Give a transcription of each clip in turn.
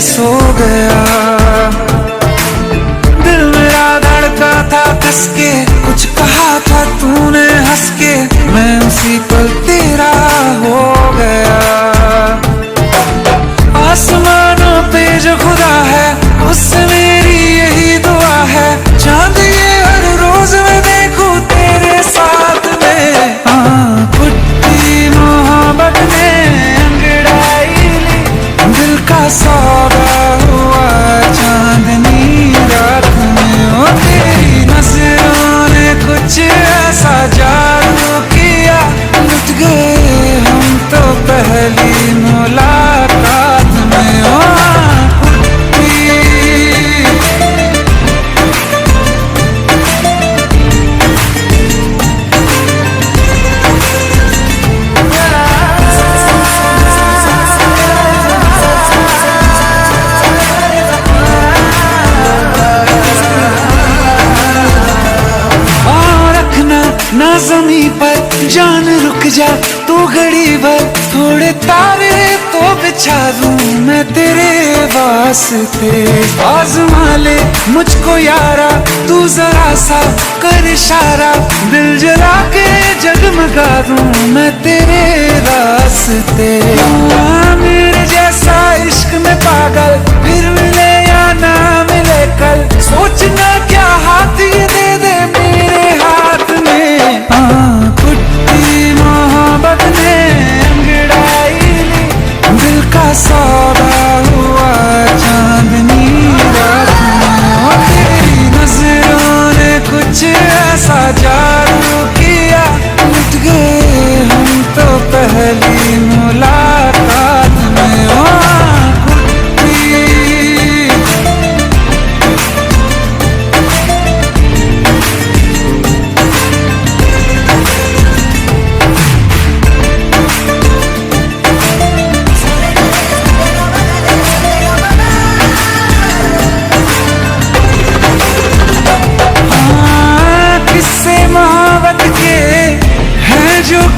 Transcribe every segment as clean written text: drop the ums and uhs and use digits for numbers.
सो गया। दिल मेरा धड़का था कस के, कुछ कहा था तूने हंस के, मैं उसी पल तेरा हो गया। आसमानों पे जो खुदा है उससे मेरी यही दुआ है, चांद ये हर रोज मैं देखूं तेरे साथ में। पुट्टी मोहब्बत ने अंगड़ाई ली, दिल का सौदा हुआ चांदनी रात में। ओ तेरी नजरों ने कुछ ऐसा जादू किया, लुट गए हम तो पहली मुलाकात में। ओ ना ज़मीं पर जान रुक जा तू घड़ी भर, थोड़े तारे तो बिछा दूं मैं तेरे वास्ते। आज़मा ले मुझको यारा तू जरा सा कर इशारा, दिल जला के जगमगा दूं मैं तेरे रास्ते। मेरे जैसा इश्क में पागल फिर मिले या ना मिले कल, सोचना क्या हाथ ये दे दे मेरे हाथ में। पुट्टी मोहब्बत ने अंगड़ाई ली, दिल का सौदा हुआ चांदनी रात में। तेरी नजरों ने कुछ ऐसा जादू किया, लुट गए हम तो पहली मुलाकात में। ओ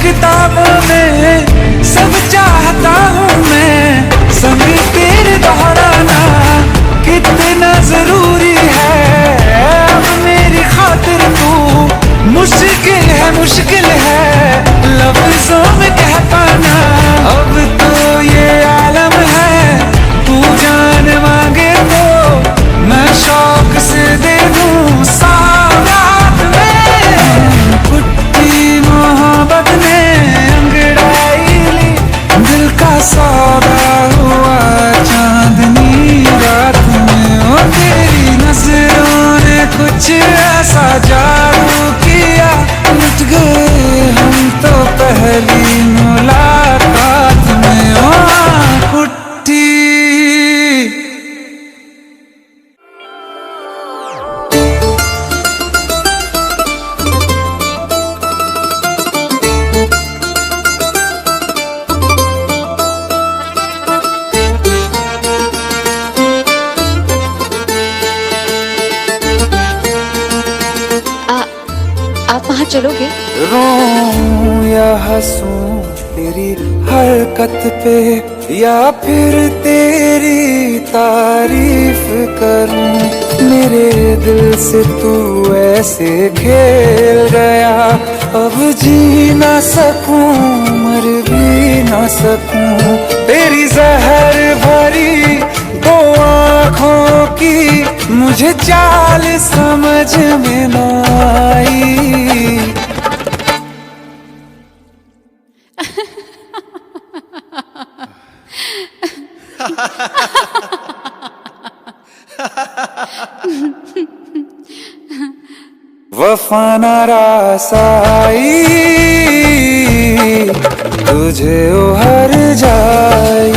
किताबों में सब चाहता हूँ मैं, समय तेरे दोहराना कितना जरूरी है। अब मेरी खातिर तू मुश्किल है लफ्जों में कह पाना। अब तो ये आलम है तू जान मांगे तो मैं शौक से दे दूँ सौगात में। पुट्टी मोहब्बत ने अंगड़ाई ली, दिल का सौदा हुआ चांदनी रात में। ओ तेरी नजरों ने कुछ ऐसा जादू किया, लुट गए हम तो पहली मुलाकात में। ओ पुट्टी चलोगे? रोऊं या हंसूं तेरी हरकत पे, या फिर तेरी तारीफ करूं। मेरे दिल से तू ऐसे खेल गया, अब जी ना सकूं मर भी ना सकूं। तेरी जहर भरी दो आँखों की मुझे चाल समझ में ना आई। वफा ना रास आई तुझे उहर जाई,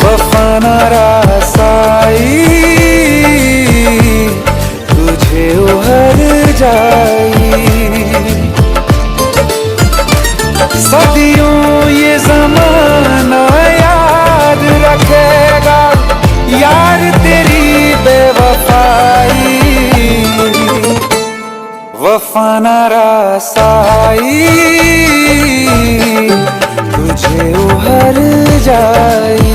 वफा ना रास आई तुझे उहर जाई। सदियों ये ज़माना याद रखेगा यार तेरी बेवफाई। वफा ना रास आई तुझे उहर जाई।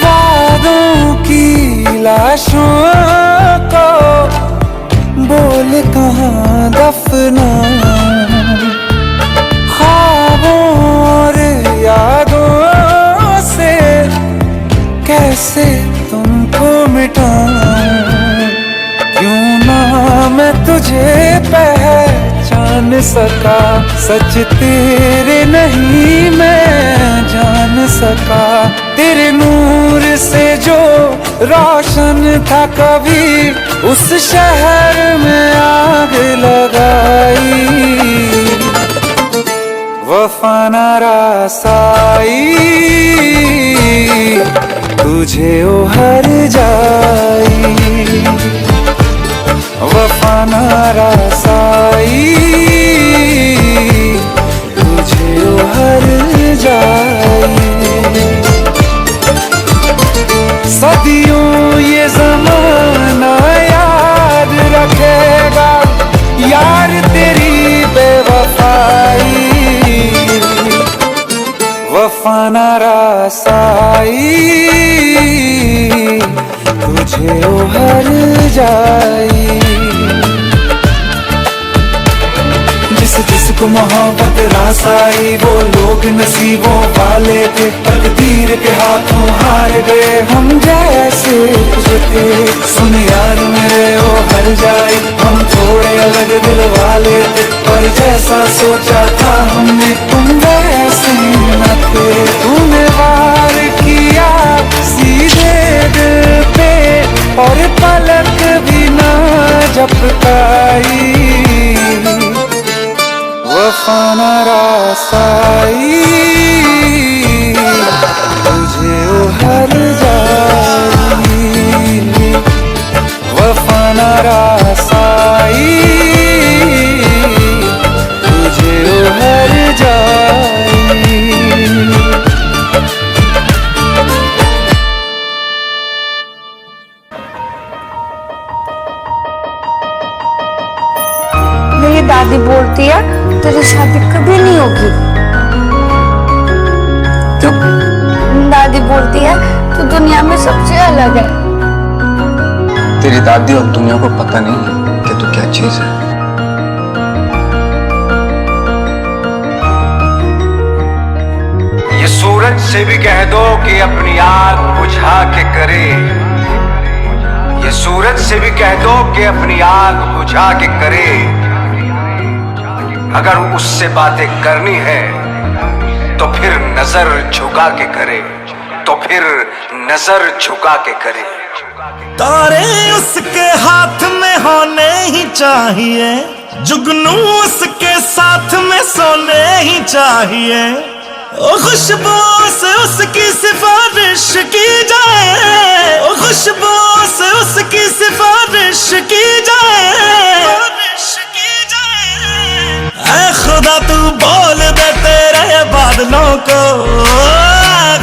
वादों की लाशों को बोल कहाँ दफनाऊं, ख्वाबों और यादों से कैसे तुमको मिटाऊं। क्यों ना मैं तुझे पहचान सका, सच तेरे नहीं मैं जान सका। तेरे नूर से जो रोशन था कभी, उस शहर में आग लगाई। वफा न रसाई तुझे उहर जाई, वफा न रसाई तुझे उहर जाई। सदियों ये ज़माना याद रखेगा यार तेरी बेवफाई। वफा न रसाई तुझे उहर जाई। जिस जिसको मोहब्बत रास आई, वो लोग नसीबों वाले थे, तकदीर के हाथों हार गए हम जैसे जो थे। सुन यार मेरे ओ हर जाई, हम थोड़े अलग दिल वाले थे, पर जैसा सोचा था हमने तुम वैसे न थे। तूने वार किया सीधे दिल पे और पलक भी ना झपकाई। वफा न रसाई तुझे उहर जाई, वफा न रसाई तुझे उहर जाई। मेरी दादी बोलती है तेरी शादी कभी नहीं होगी। क्यों? दादी बोलती है तू दुनिया में सबसे अलग है। तेरी दादी और दुनिया को पता नहीं है कि तू क्या चीज है। ये सूरज से भी कह दो कि अपनी आग बुझा के करे। ये सूरज से भी कह दो कि अपनी आग बुझा के करे। अगर उससे बातें करनी है तो फिर नजर झुका के करे, तो फिर नजर झुका के करे। तारे उसके हाथ में होने ही चाहिए, जुगनू उसके साथ में सोने ही चाहिए। ओ खुशबू से उसकी सिफारिश की जाए, ओ खुशबू से उसकी सिफारिश की जाए। ऐ खुदा तू बोल दे तेरे बादलों को,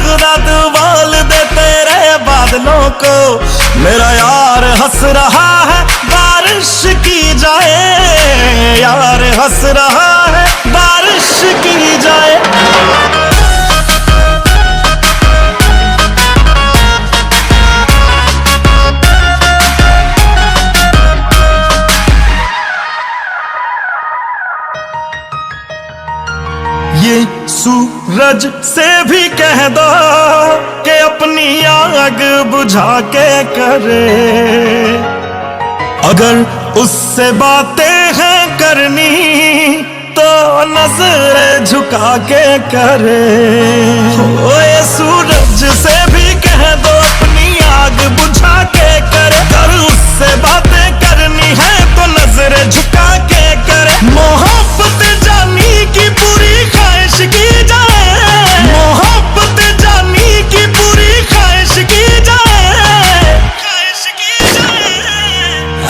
खुदा तू बोल दे तेरे बादलों को। मेरा यार हंस रहा है बारिश की जाए, यार हंस रहा है बारिश की जाए। ये सूरज से भी कह दो कि अपनी आग बुझा के करे। अगर उससे बातें हैं करनी तो नजर झुका के करे। ओ ये सूरज से भी कह दो अपनी आग बुझा के करे। अगर उससे बातें करनी है तो नजर झुका के करे। मोहब्बत जानी की पूरी ख्वाहिश की जाए, मोहब्बत जानी की पूरी ख्वाहिश की जाए, ख्वाहिश की जाए।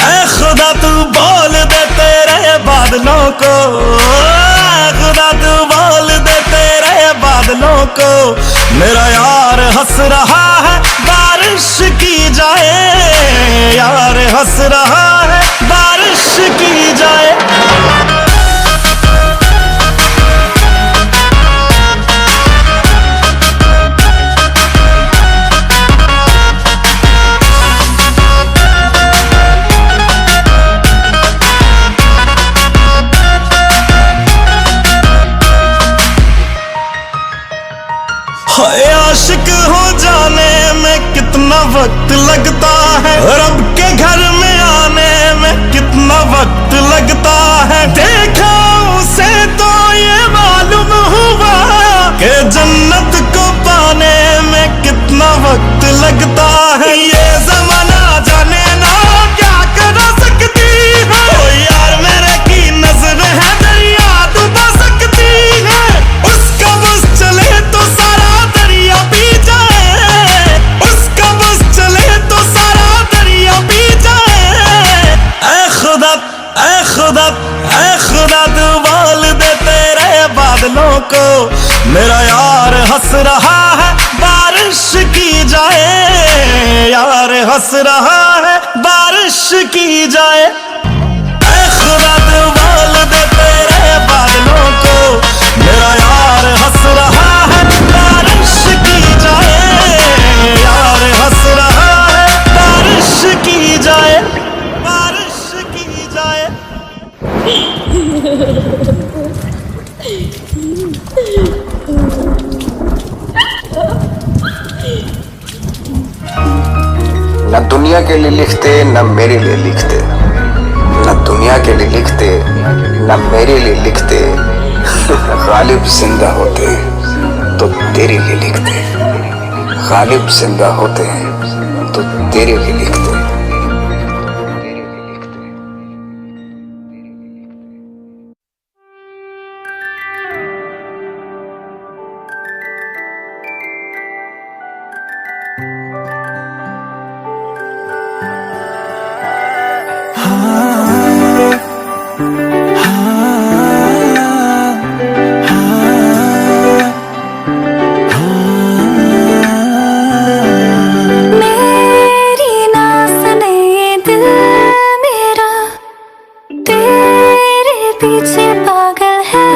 ऐ खुदा तू बोल दे तेरे बादलों को, खुदा तू बोल दे तेरे बादलों को। मेरा यार हंस रहा है बारिश की जाए, यार हंस रहा है बारिश की जाए। कितना वक्त लगता है, रब के घर में आने में कितना वक्त लगता है। देखा उसे तो ये मालूम हुआ कि जन्नत को पाने में कितना वक्त लगता है। ये जमाना जाने ना क्या कर सकती है, ओ यार मेरे की नजर है दरिया डुबा सकती है। उसका बस चले तो सारा दरिया पी जाए, उसका बस चले तो सारा दरिया पी जाए। ऐ खुदा ऐ खुदा ऐ खुदा दुबाल दे तेरे बादलों को, मेरा यार हंस रहा है बारिश की जाए, यार हंस रहा है बारिश की जाए। ऐ खुदा दुबाल दे तेरे बादलों को, मेरा यार हंस रहा है बारिश की जाए, यार हंस रहा है बारिश की जाए, बारिश की जाए। न दुनिया के लिए लिखते न मेरे लिए लिखते, न दुनिया के लिए लिखते न मेरे लिए लिखते। गालिब जिंदा होते तो तेरे लिए लिखते, गालिब जिंदा होते तो तेरे लिए लिखते। मेरी ना सुने ये दिल मेरा, तेरे पीछे पागल है।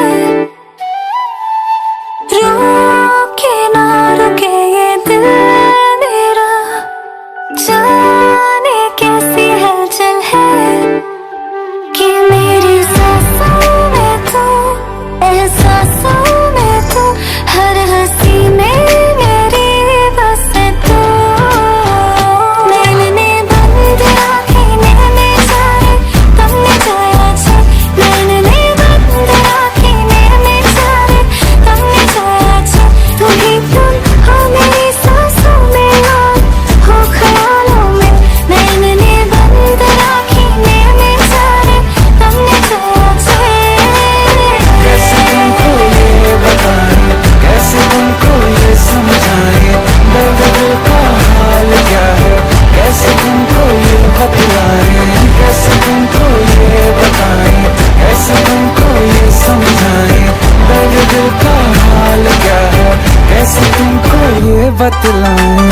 रुके ना रुके ये दिल मेरा, जाने कैसी हलचल है कि मेरी सांसों में तू, एहसासों में तू, हर हंसी में मेरी बस तू। मैंने बंद आँखें नैने जाए तुमने जाया छे, मैंने बंद आँखें नैने जाए तुमने जाया छे। तुम ही तुम हो मेरी सांसों में और हो ख्यालों में। मैंने बंद आँखें नैने जाए तुमने जाया छे। कैसे तुमको ये बताएं, कैसे तुमको ये समझाएं, दर्द दिल का हाल क्या है, कैसे तुमको ये बतलाएं। कैसे तुमको ये बताएं, कैसे तुमको ये समझाएं, दर्द दिल का हाल क्या है, कैसे तुमको ये बतलाएं।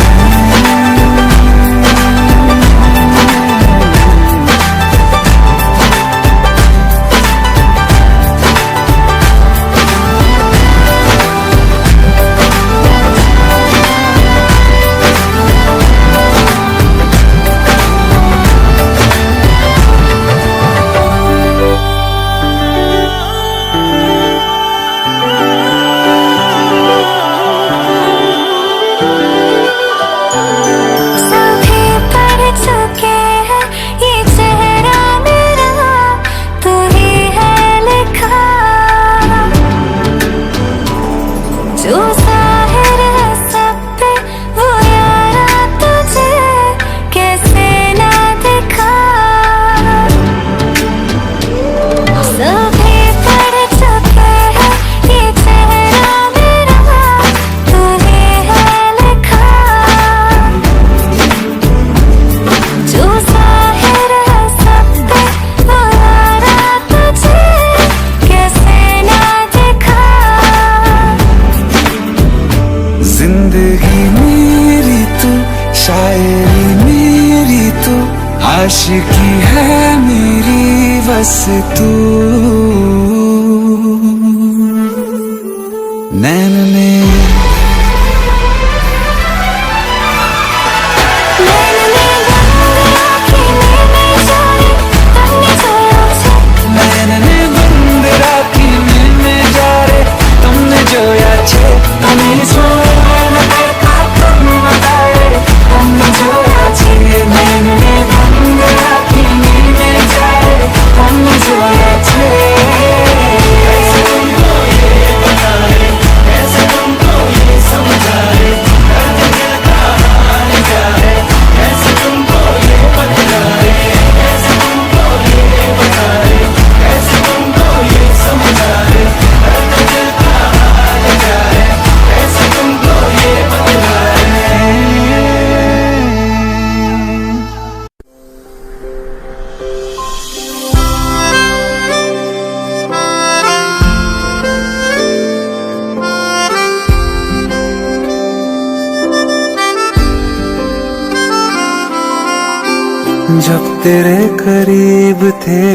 जब तेरे करीब थे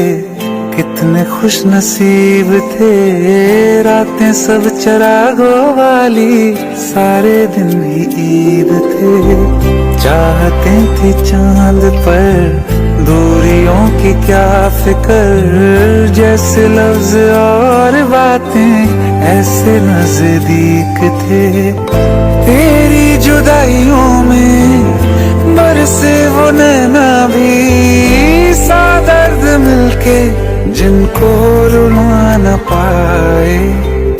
कितने खुश नसीब थे, रातें सब चरागों वाली, सारे दिन ही ईद थे। चाहते थी चांद पर दूरियों की क्या फिक्र, जैसे लफ्ज और बातें ऐसे नजदीक थे। तेरी जुदाइयों में बरसे वो नैना भी, सा दर्द मिलके जिनको रुला न पाए।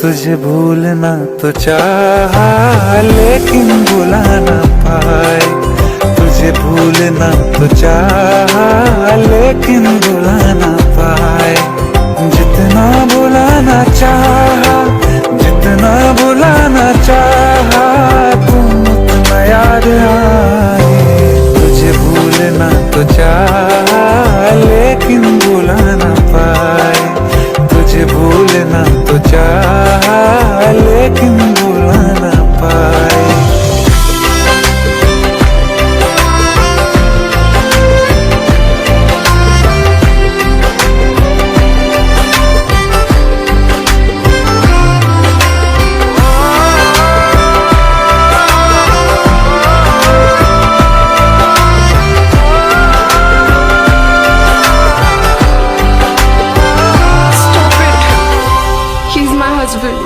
तुझे भूलना तो चाहा लेकिन भुला न पाए, तुझे भूलना तो चाहा लेकिन भुला न पाए। जितना भुलाना चाहा, जितना भुलाना चाहा, तुम उतना याद आए। तुझे भूलना तो चाहा लेकिन भुला न पाए, तुझे भूलना तो चाहा लेकिन भुला न पाए। He's my husband.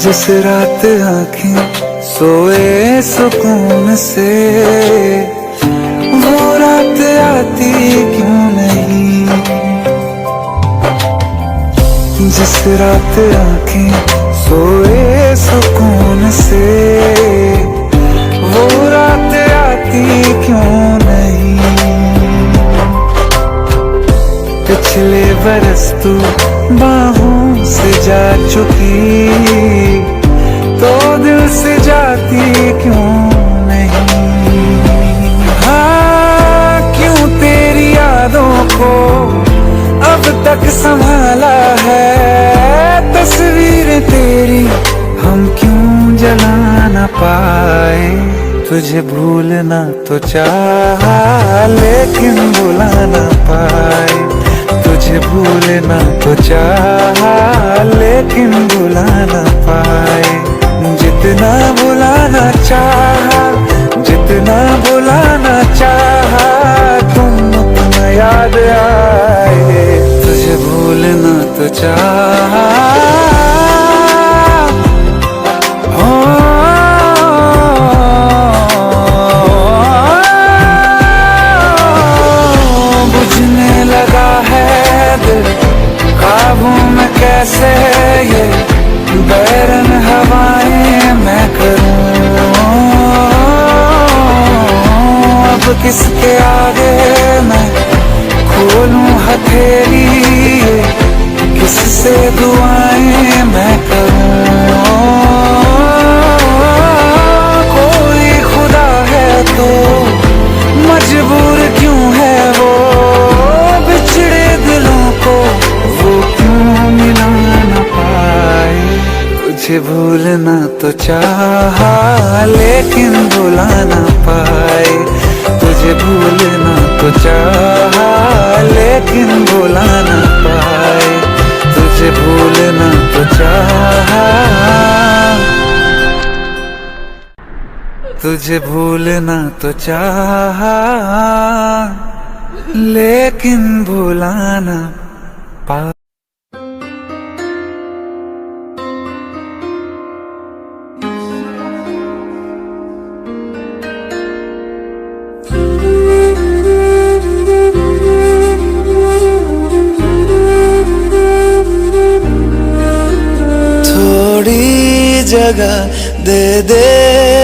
जिस रात आँखें सोए सुकून से, वो रात आती क्यों नहीं। जिस रात आँखें सोए सुकून से, वो रात आती क्यों नहीं। पिछले बरस तू बाहों से जा चुकी, तो दिल से जाती क्यों नहीं। हाँ, क्यों तेरी यादों को अब तक संभाला है, तस्वीर तेरी हम क्यों जला न पाए। तुझे भूलना तो चाहा लेकिन भुला न पाए, तुझे भूलना तो चाहा लेकिन भुला न पाए। जितना भुलाना चाहा, जितना भुलाना चाहा, तुम उतना याद आए। तुझे भूलना तो चाहा, बुझने लगा है दिल काबू में कैसे, ये बैरन हवाएं मैं करूं। अब किसके आगे मैं खोलूं हथेली, किससे दुआएं मैं करूं। कोई खुदा है तो मजबूर क्यों है वो, बिछड़े दिलों को वो क्यों मिला न पाए। तुझे भूलना तो चाहा लेकिन भुला न पाए, तुझे भूलना तो चाहा लेकिन भुला न पाए। तुझे भूलना तो चाहा, तुझे भूलना तो चाहा लेकिन भुला न पाए। थोड़ी जगह दे दे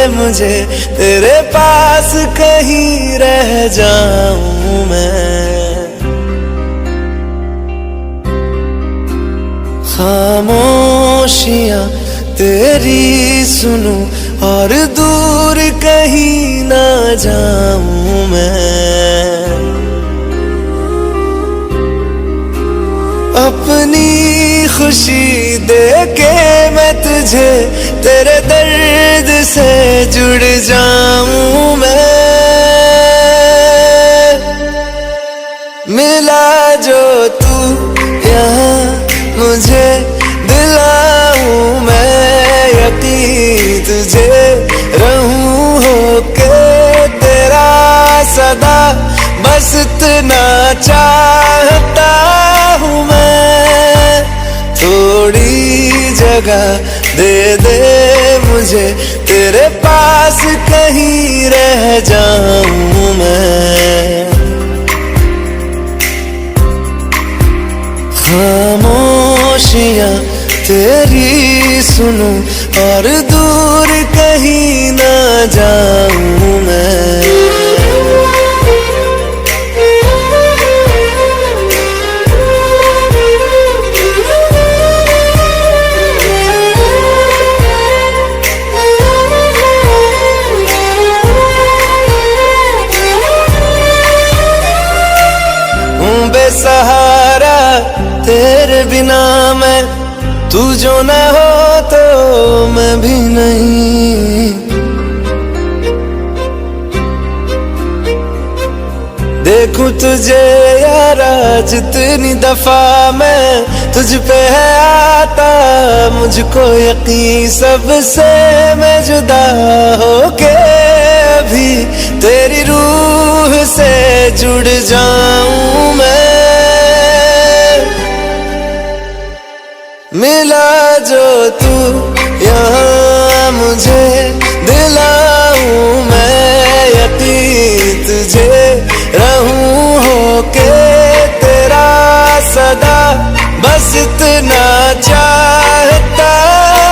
मुझे, तेरे पास कहीं रह जाऊं मैं। खामोशियां तेरी सुनूं और दूर कहीं ना जाऊं मैं। अपनी खुशी दे के मैं तुझे मुझे तेरे दर्द से जुड़ जाऊं मैं। मिला जो तू यहाँ मुझे दिलाऊं मैं यकीन तुझे रहूं होके तेरा सदा, बस इतना चाहता हूँ मैं। थोड़ी जगह दे दे मुझे तेरे पास, कहीं रह जाऊं मैं। खामोशियाँ तेरी सुनूं और दूर कहीं ना जाऊं मैं। बेसहारा तेरे बिना मैं, तू जो न हो तो मैं भी नहीं। देखूं तुझे यारा जितनी दफा मैं तुझ पे है आता, मुझको यकीन सबसे मैं जुदा होके अभी तेरी रूह से जुड़ जाऊं मैं। मिला जो तू यहाँ मुझे दिलाऊं मैं यकीन तुझे रहूं होके तेरा सदा, बस इतना चाहता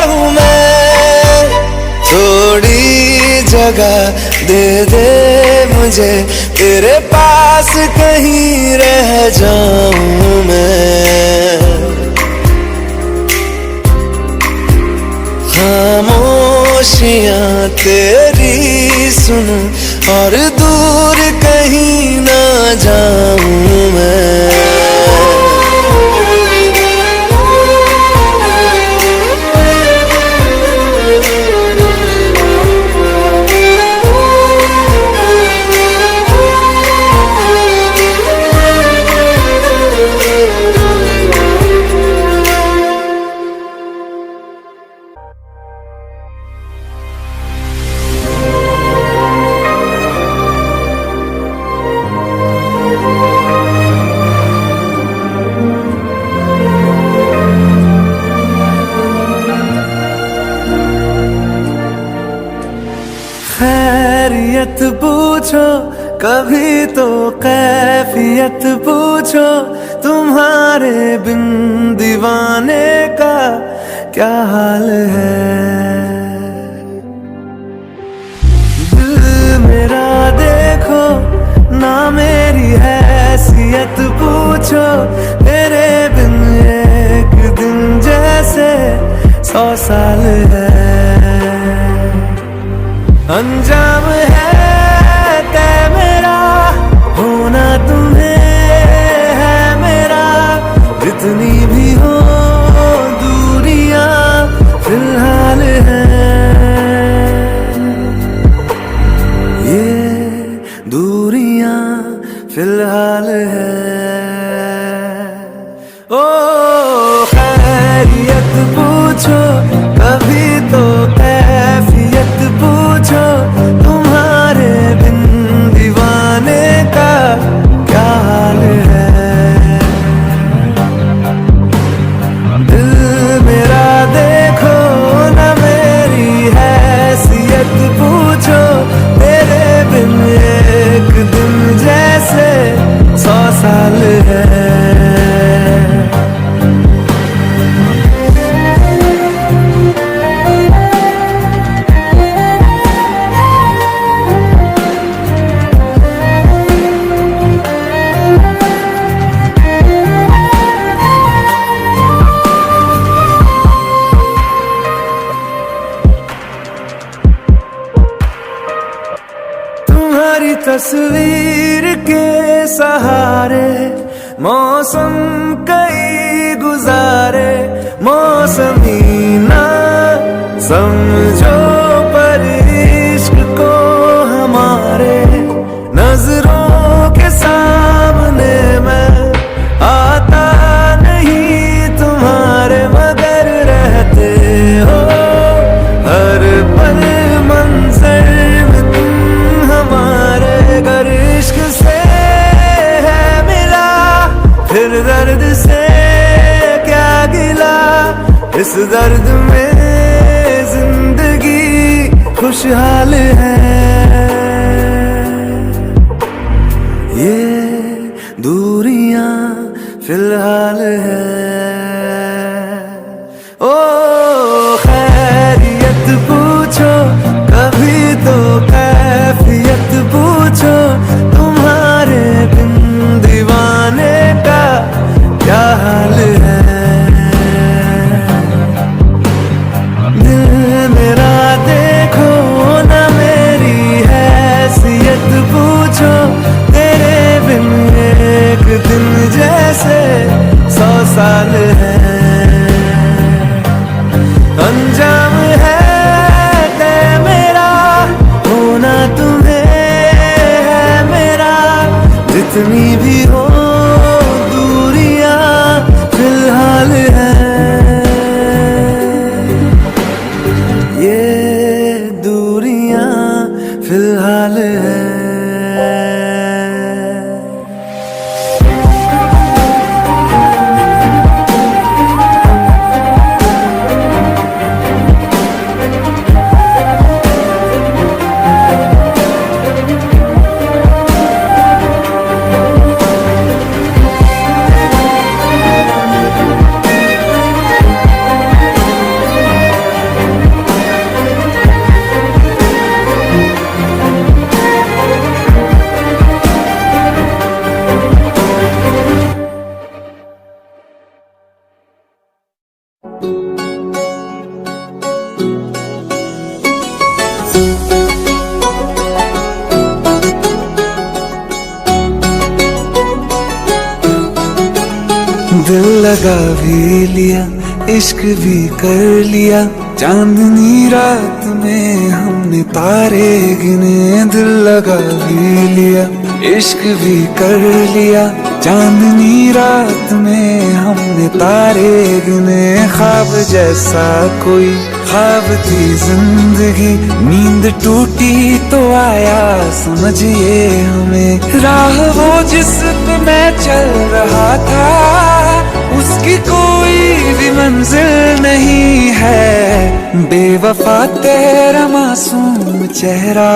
हूँ मैं। थोड़ी जगह दे दे मुझे तेरे पास, कहीं रह जाऊं मैं। खामोशियाँ तेरी सुनूं और दूर कहीं ना जाऊं मैं। खैरियत पूछो कभी तो कैफियत पूछो, तुम्हारे बिन दीवाने का क्या हाल है। दिल मेरा देखो ना मेरी हैसियत पूछो, तेरे बिन एक दिन जैसे 100 साल है। अंजाम है तय मेरा होना तुम्हें है मेरा, जितनी भी हो दूरियां फिलहाल हैं। ये दूरियां फिलहाल हैं। ओ खैरियत पूछो कभी तो कैफियत पूछो, तुम्हारे बिन दीवाने का क्या हाल है। दिल मेरा देखो ना मेरी हैसियत पूछो, तेरे बिन एक दिन जैसे 100 साल है। तुम्हारी तस्वीर के सहारे मौसम कई गुजारे, मौसमी ना दर्द से क्या गिला, इस दर्द में जिंदगी खुशहाल है। ये दूरियां फिलहाल है। ओ खैरियत पूछो कभी तो कैफियत पूछो, तुम्हारे बिन दीवाने का क्या हाल है। दिल मेरा देखो ना मेरी हैसियत पूछो, तेरे बिन एक दिन जैसे 100 साल है। अंजाम है तय मेरा, होना तुम्हें है मेरा, जितनी भी हो दूरियां फिलहाल है। ये दूरियां फिलहाल है। दिल लगा भी लिया, इश्क भी कर लिया, चांदनी रात में हमने तारे गिने। दिल लगा भी लिया, इश्क भी कर लिया, चांदनी रात में हमने तारे गिने। ख्वाब जैसा कोई ख्वाब थी जिंदगी, नींद टूटी तो आया समझिए हमें। राह वो जिस पे मैं चल रहा था, उसकी कोई भी मंजिल नहीं है। बेवफा तेरा मासूम चेहरा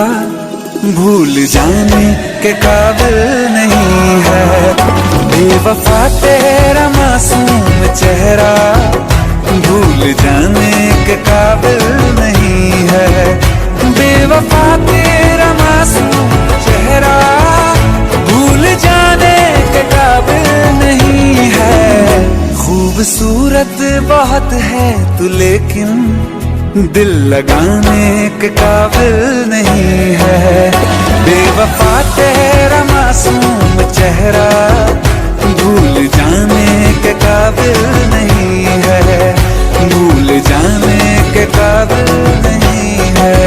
भूल जाने के काबिल नहीं है। बेवफा तेरा मासूम चेहरा भूल जाने के काबिल नहीं है। बेवफा तेरा मासूम चेहरा भूल जाने के काबिल नहीं है। खूबसूरत बहुत है तू लेकिन दिल लगाने के काबिल नहीं है। बेवफा तेरा मासूम चेहरा भूल जाने के काबिल नहीं है। भूल जाने के काबिल नहीं है।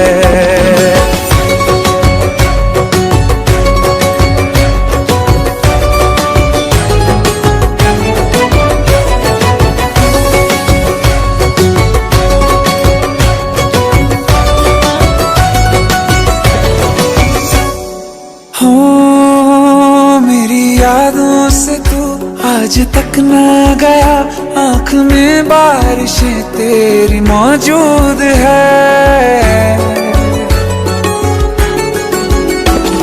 यादों से तू आज तक ना गया, आँख में बारिशें तेरी मौजूद है।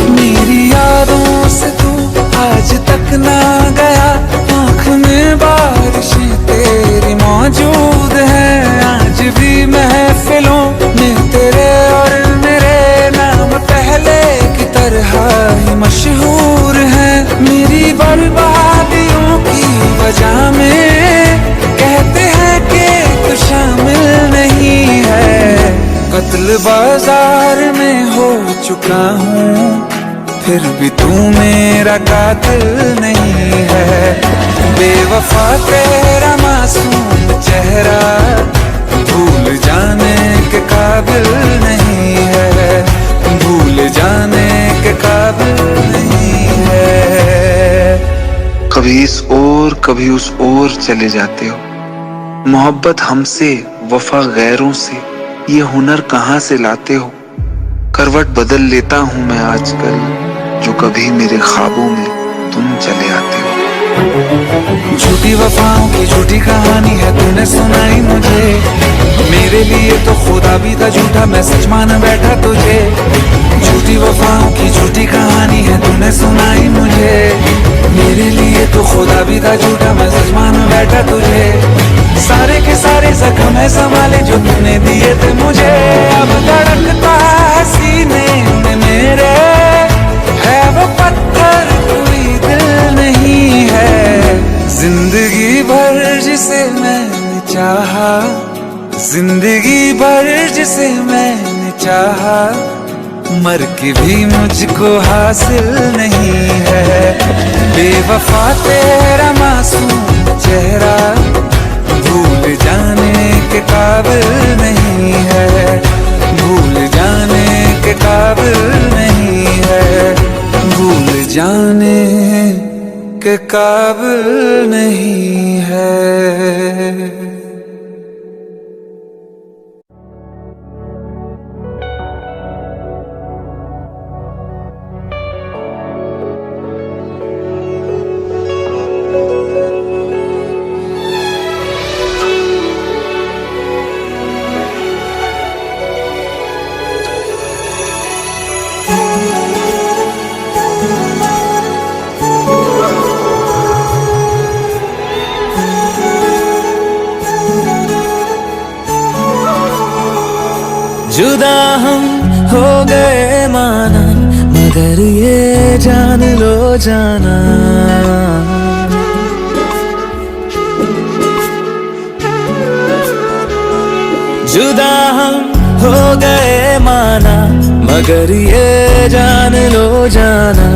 मेरी यादों से तू आज तक ना गया, आँख में बारिशें तेरी मौजूद है। आज भी महफिलों में तेरे और मेरे नाम पहले की तरह ही मशहूर है। मेरी बर्बादियों की वजह में कहते हैं कि तू शामिल नहीं है। कत्ल बाजार में हो चुका हूँ, फिर भी तू मेरा कातिल नहीं है। बेवफा तेरा मासूम चेहरा भूल जाने के काबिल नहीं है। भूल जाने के काबिल नहीं है। कभी इस ओर कभी उस ओर चले जाते हो। मोहब्बत हमसे, वफा गैरों से, ये हुनर कहाँ से लाते हो। करवट बदल लेता हूँ मैं आजकल, जो कभी मेरे ख्वाबों में तुम चले आते हो। झूठी वफाओं की झूठी कहानी है तूने सुनाई मुझे, मेरे लिए तो खुदा भी था झूठा, मैं सच मान बैठा तुझे। झूठी वफाओं की झूठी कहानी है तूने सुनाई मुझे, मेरे लिए तो खुदा भी था झूठा, मैं सच मान बैठा तुझे। सारे के सारे जख्म है संभाले जो तूने दिए थे मुझे, अब धड़कता है सीने में मेरे, है वो पत्थर कोई दिल नहीं है। जिंदगी भर जिसे मैंने चाहा, जिंदगी भर जिसे मैंने चाहा, मर के भी मुझको हासिल नहीं है। बेवफा तेरा मासूम चेहरा भूल जाने के काबिल नहीं है, भूल जाने के काबिल नहीं है, भूल जाने के काबिल नहीं है। जुदा हम हो गए माना, मगर ये जान लो जाना, जुदा हम हो गए माना, मगर ये जान लो जाना,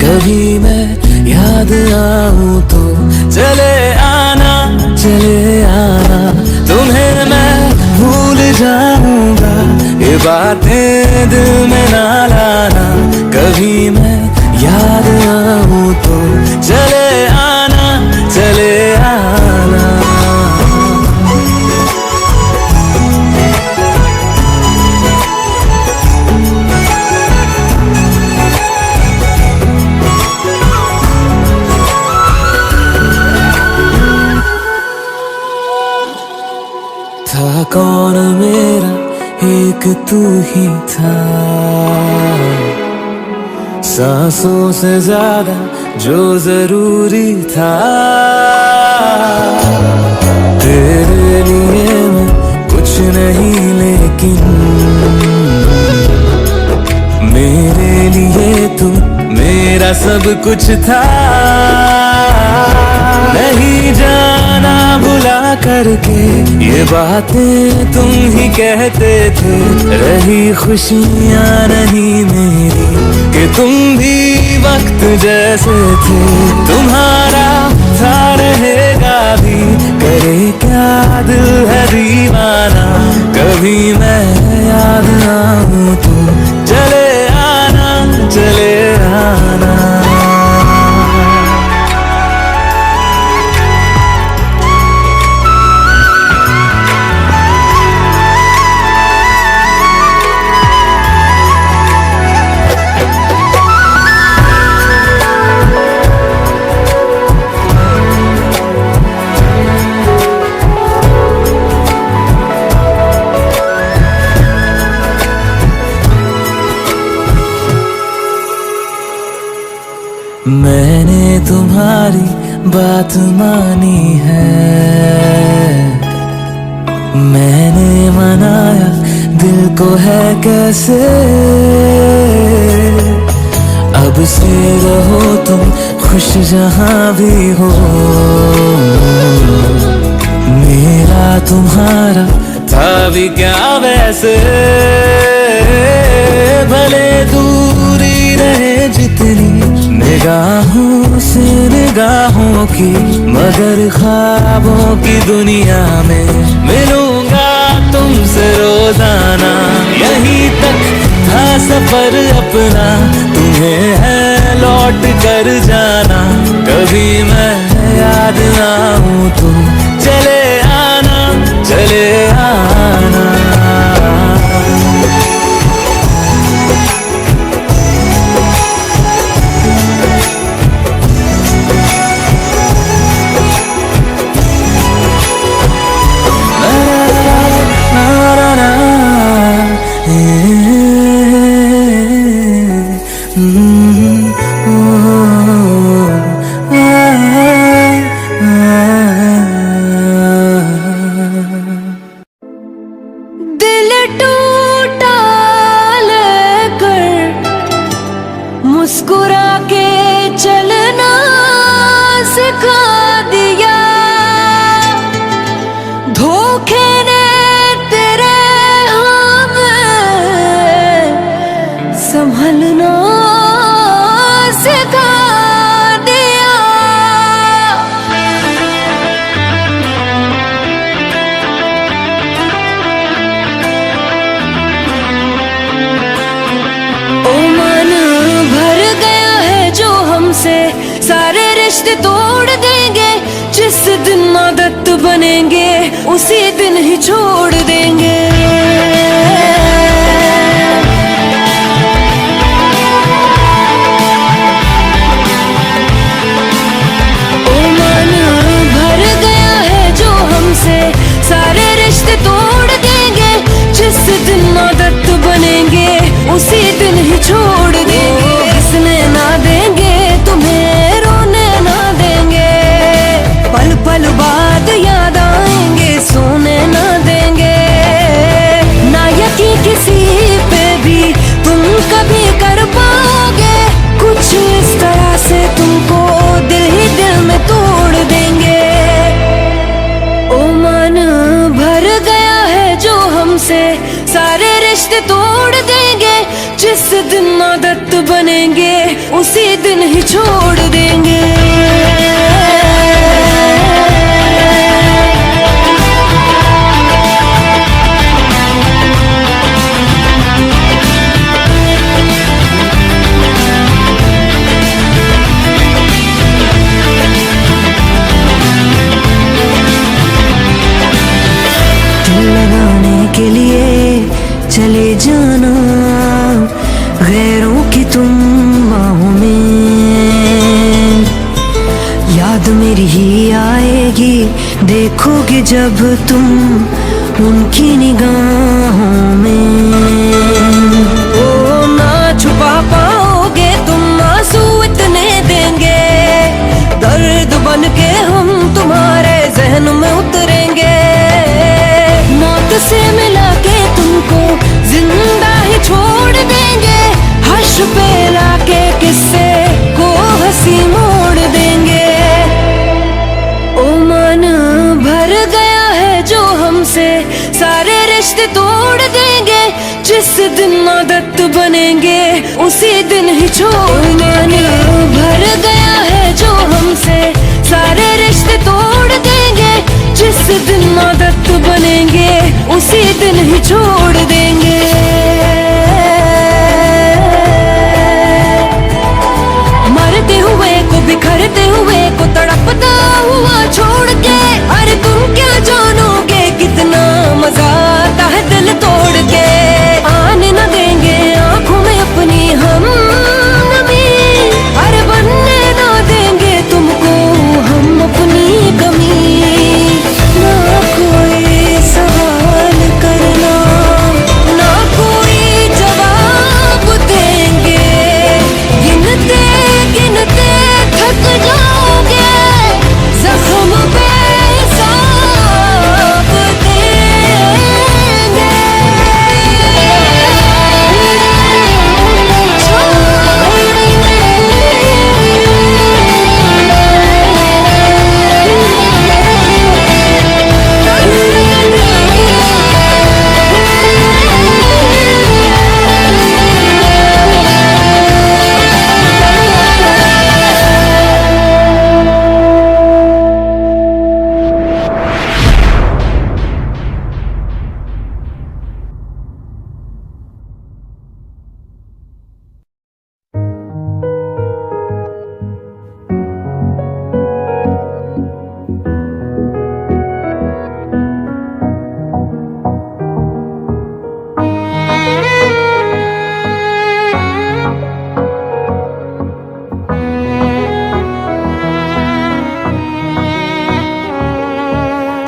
कभी मैं याद आऊं तो चले आना, चले आना, तुम्हें मैं भूल जाऊंगा, ये बातें दिल में ना लाना, कभी मैं याद आऊं तो चले आना, चले आना। था कौन मेरा एक तू ही था, सांसों से ज्यादा जो जरूरी था, तेरे लिए मैं कुछ नहीं लेकिन मेरे लिए तू मेरा सब कुछ था। नहीं जाना भुला करके ये बातें तुम ही कहते थे, रही खुशियाँ नहीं मेरी कि तुम भी वक्त जैसे थे, तुम्हारा था रहेगा भी, करे क्या दिल है दीवाना, कभी मैं याद आऊं तो चले आना, चले आना। मैंने तुम्हारी बात मानी है, मैंने मनाया दिल को है कैसे, अब से रहो तुम खुश जहां भी हो, मेरा तुम्हारा था भी क्या वैसे, भले दूरी रहे जितनी निगाहों से निगाहों की, मगर ख्वाबों की दुनिया में मिलूंगा तुमसे रोजाना, यहीं तक था सफर अपना, तुम्हें है लौट कर जाना, कभी मैं याद आऊं तो चले आना, चले आना। रिश्ते तोड़ देंगे, जिस दिन आदत बनेंगे उसी दिन ही छोड़ देंगे। ओ मन भर गया है जो हमसे, सारे रिश्ते तोड़ देंगे, जिस दिन आदत बनेंगे उसी दिन ही छोड़ देंगे। हंसने ना देंगे तुम्हें, रोने ना देंगे, पल पल बाद याद आएंगे, सोने ना देंगे। ना यकीन किसी पे भी तुम कभी कर पाओगे, कुछ इस तरह से तुमको दिल ही दिल में तोड़ देंगे। ओ मन भर गया है जो हमसे, सारे रिश्ते तोड़ देंगे, जिस दिन आदत बनेंगे उसी दिन ही छोड़ देंगे। दिल लगाने के लिए चले जाना गैरों की तुम बाहों में, याद मेरी ही आएगी देखोगे जब तुम उनकी निगाहों में। ओ ना छुपा पाओगे तुम आंसू इतने देंगे, दर्द बन के हम तुम्हारे जहन में उतरेंगे। मौत से मिला के तुमको जिंदा ही छोड़ देंगे, हर्ष पे लाके किस्से को हंसी मोड़ देंगे। ओ मन भर गया है जो हमसे, सारे रिश्ते तोड़ देंगे, जिस दिन आदत बनेंगे उसी दिन ही छोड़ देंगे। भर गया है जो हमसे, सारे रिश्ते तोड़ देंगे, जिस दिन आदत बनेंगे उसी दिन ही छोड़ देंगे। मरते हुए को बिखरते हुए को तड़पता हुआ छोड़ के, अरे तुम क्या जानोगे कितना मजा आता है दिल तोड़ के। आने न देंगे आंखों में अपनी हम नमी, अरे बनने ना देंगे तुमको हम अपनी कमी। ना कोई सवाल करना, ना कोई जवाब देंगे, गिनते गिनते थक जाओगे, जख्म पे हिसाब देंगे।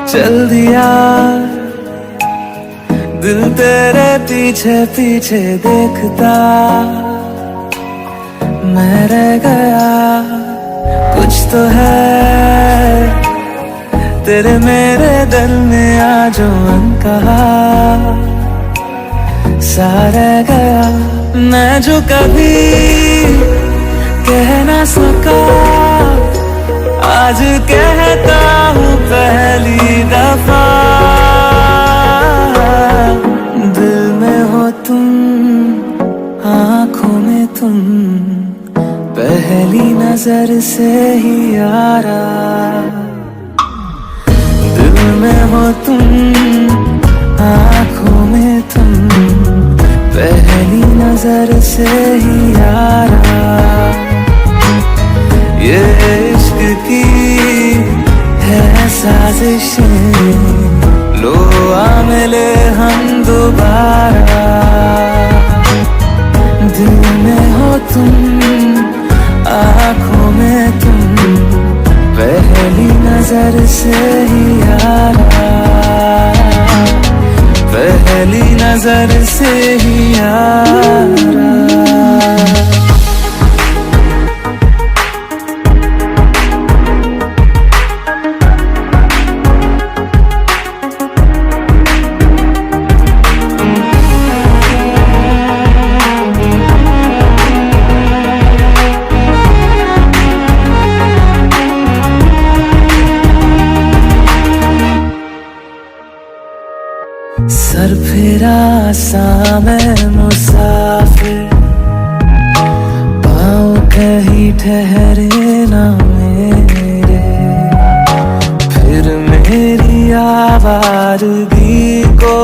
चल दिया दिल तेरे पीछे पीछे देखता, मैं रह गया कुछ तो है तेरे मेरे दिल में आज कहा सा रह गया। मैं जो कभी कह ना सका आज कहता हूँ पहली दफा, दिल में हो तुम आँखों में तुम, पहली नजर से ही यारा। दिल में हो तुम आँखों में तुम, पहली नजर से ही यारा। ये इश्क इश्क की है साजिशें, लो आ मिले हम दोबारा। दिल में हो तुम, आँखों में तुम, पहली नजर से ही यारा, पहली नजर से ही यारा। सर फिरा सा मैं मुसाफिर, पाँव कहीं ठहरे ना मेरे, फिर मेरी आवारगी को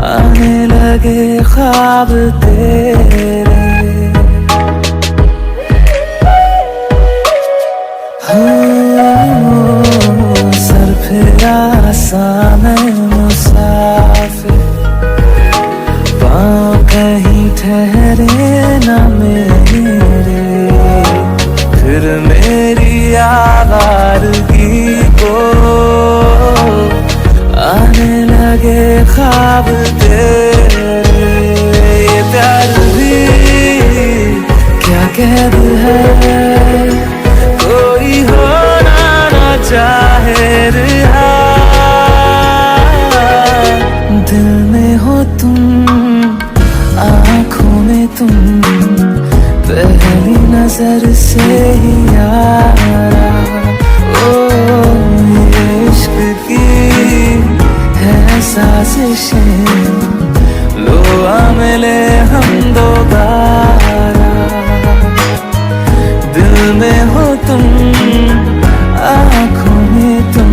आने लगे ख्वाब तेरे। सर फिरा सा मैं मुसाफिर, पाँव कहीं ठहरे ना मेरे, फिर मेरी आवारगी को आने लगे ख्वाब तेरे। ये प्यार भी क्या कैद है, कोई होना ना चाहे रिहा। दिल में हो तुम, आँखों में तुम, पहली नजर से ही यारा। ओ ये इश्क की है साजिशें, लो आ मिले हम दोबारा। दिल में हो तुम, आँखों में तुम,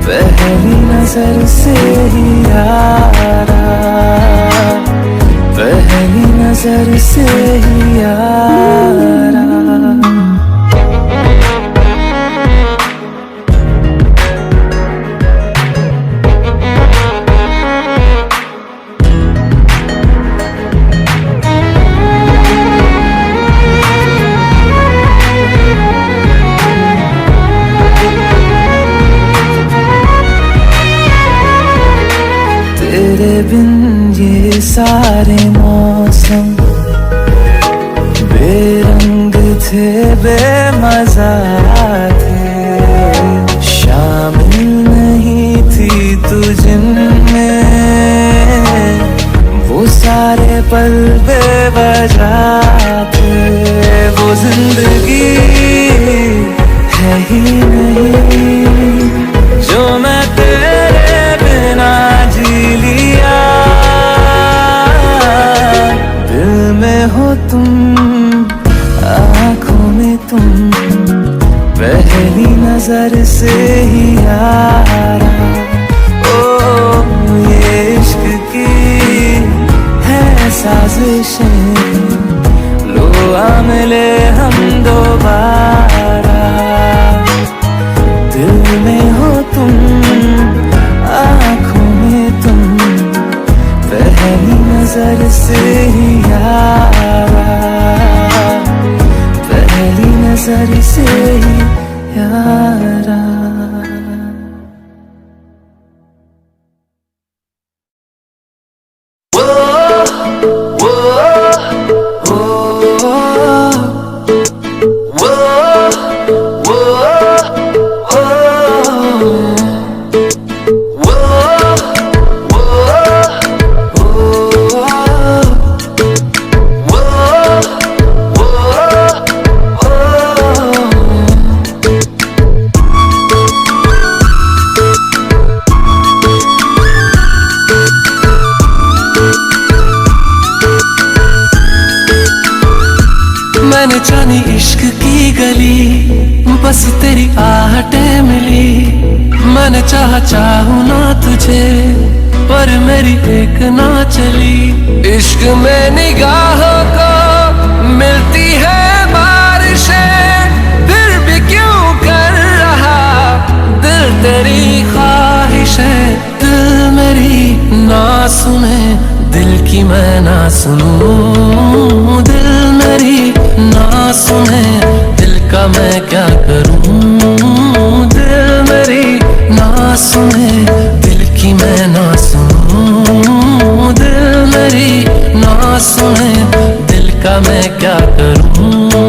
पहली नजर से ही यारा, पहली नजर से ही यारा। तेरे बिन ये सारे मौसम बेरंग थे, बेमजा थे, शामिल नहीं थी तू जिनमें, वो सारे पल बेवजह थे। वो जिंदगी है ही नहीं जो मैं तेरे बिना जी लिया। दिल में हो तुम, आँखों में तुम, पहली नजर से ही यारा। ओ ये इश्क की है साजिशें, लो आ मिले हम दोबारा। दिल में हो तुम, आँखों में तुम, पहली नजर से ही यारा, पहली नजर से ही यारा। मैंने जानी इश्क की गली, बस तेरी आहटें मिली। मैंने चाहूँ ना तुझे, पर मेरी एक ना चली। इश्क में निगाहों को मिलती है बारिशें, सुनूं, दिल मेरी ना सुने, दिल का मैं क्या करूं। दिल मेरी ना सुने, दिल की मैं ना सुनूं। दिल मेरी ना सुने, दिल का मैं क्या करूं।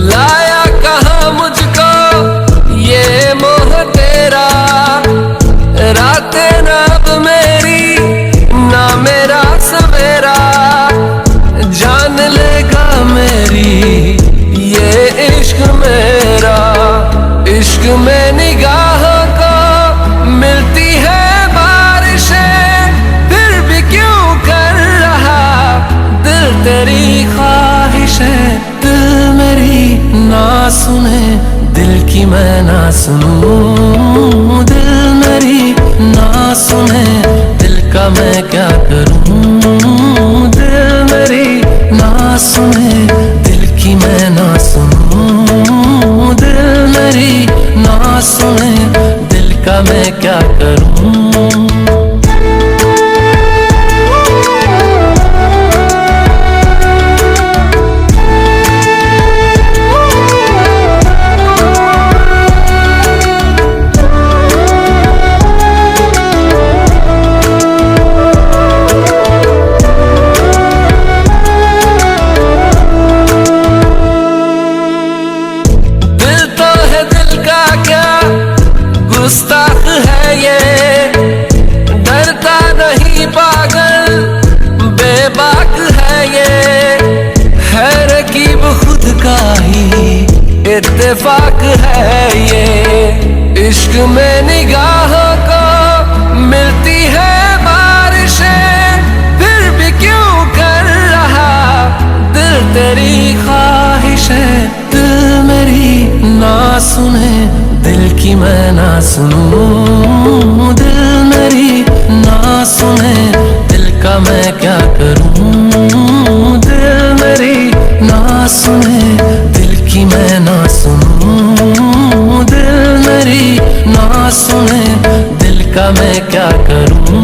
लाया कहाँ मुझको ये मोह तेरा, रातें ना अब मेरी ना मेरा सवेरा। जान लेगा मेरी ये इश्क मेरा, इश्क में निगाहों को मिलती है बारिशें, फिर भी क्यों कर रहा दिल तेरी ख्वाहिशें। दिल मेरी ना सुने, दिल की मैं ना सुनूं। दिल मेरी ना सुने, दिल का मैं क्या करूं। दिल मेरी ना सुने, दिल की मैं ना सुनूं। दिल मेरी ना सुने, दिल का मैं क्या करूं। दिल तो है दिल का क्या गुस्ताख है ये, डरता नहीं पागल बेबाक है ये। है रकीब खुद का ही इत्तेफाक है ये, इश्क में निगाहों को मिलती है बारिशें, फिर भी क्यों कर रहा दिल तेरी ख्वाहिशें। दिल मेरी ना सुने, दिल की मैं ना सुनूं। दिल मेरी ना सुने, दिल का मैं क्या करूं। दिल मेरी ना सुने, दिल की मैं ना सुनूं। दिल मेरी ना सुने, दिल का मैं क्या करूं।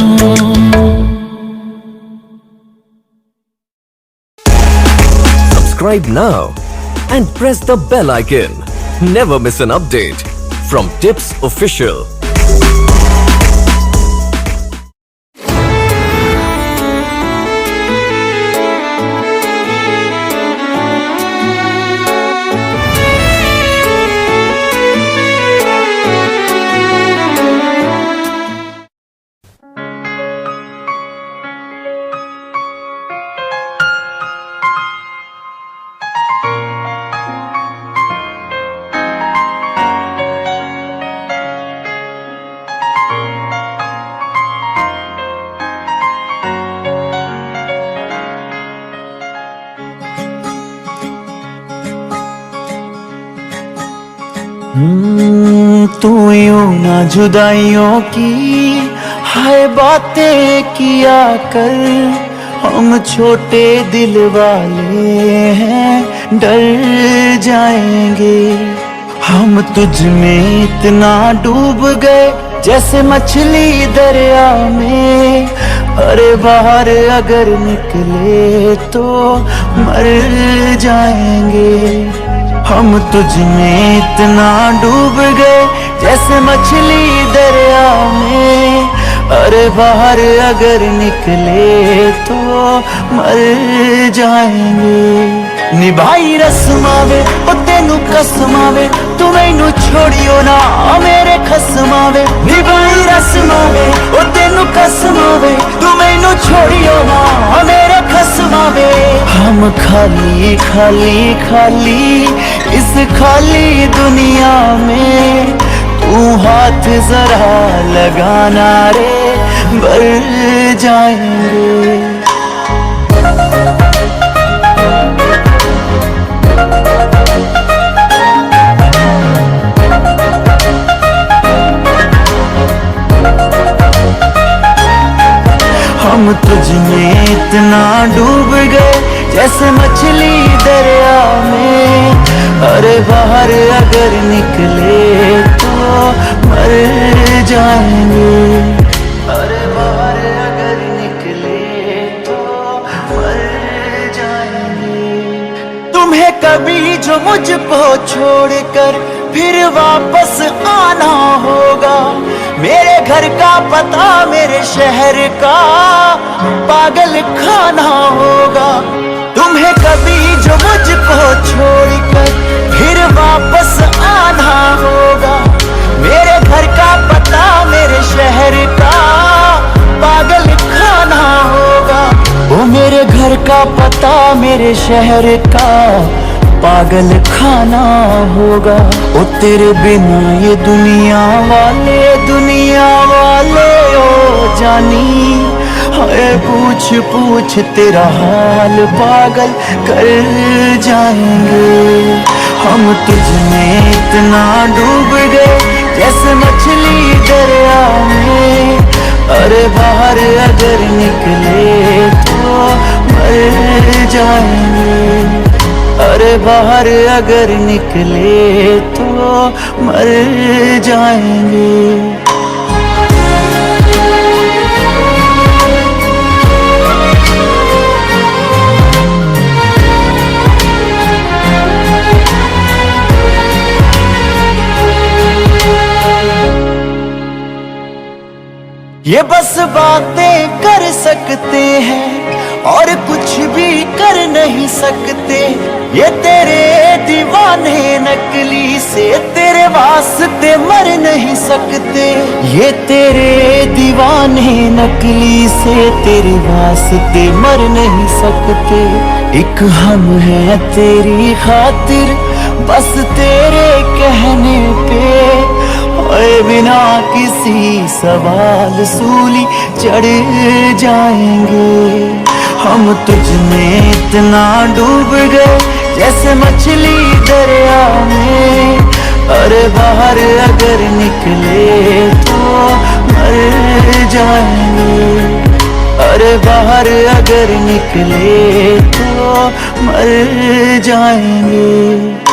Subscribe now and press the bell icon. Never miss an update from Tips Official. तू यूं ना जुदाइयों की हाय बातें किया कर, हम छोटे दिल वाले हैं डर जाएंगे। हम तुझ में इतना डूब गए जैसे मछली दरिया में, अरे बाहर अगर निकले तो मर जाएंगे। हम तुझ में इतना डूब गए जैसे मछली दरिया में, अरे बाहर अगर निकले तो मर जाएंगे। निभाई रस्मावे ओ तेनू कसमावे, तू मैनू छोड़ियो ना मेरे खसमावे। निभाई रस्मावे ओ तेनू कसमावे, तू मैनू छोड़ियो ना मेरे खसमावे। हम खाली खाली खाली इस खाली दुनिया में, तू हाथ जरा लगाना रे भर जाएंगे। हम तुझ में इतना डूब गए जैसे मछली दरिया में, अरे बाहर अगर निकले तो मर जाएंगे, अरे बाहर अगर निकले तो मर जाएंगे। तुम्हें कभी जो मुझको छोड़कर फिर वापस आना होगा, मेरे घर का पता मेरे शहर का पागल खाना होगा। तुम्हें कभी जो मुझको छोड़कर फिर वापस आना होगा, मेरे घर का पता मेरे शहर का पागल खाना होगा। वो मेरे घर का पता मेरे शहर का पागल खाना होगा। ओ तेरे बिना ये दुनिया वाले ओ जानी, हाय पूछ पूछ तेरा हाल पागल कर जाएंगे। हम तुझ में इतना डूब गए जैसे मछली दरिया में, अरे बाहर अगर निकले तो मर जाएंगे, अरे बाहर अगर निकले तो मर जाएंगे। ये बस बातें कर सकते हैं और कुछ भी कर नहीं सकते, ये तेरे दीवाने नकली से तेरे वास्ते मर नहीं सकते, ये तेरे दीवाने नकली से तेरे वास्ते मर नहीं सकते। एक हम है तेरी खातिर बस तेरे कहने पे, ओए बिना किसी सवाल सूली चढ़ जाएंगे। हम तुझ में इतना डूब गए जैसे मछली दरिया में, अरे बाहर अगर निकले तो मर जाएंगे, अरे बाहर अगर निकले तो मर जाएंगे।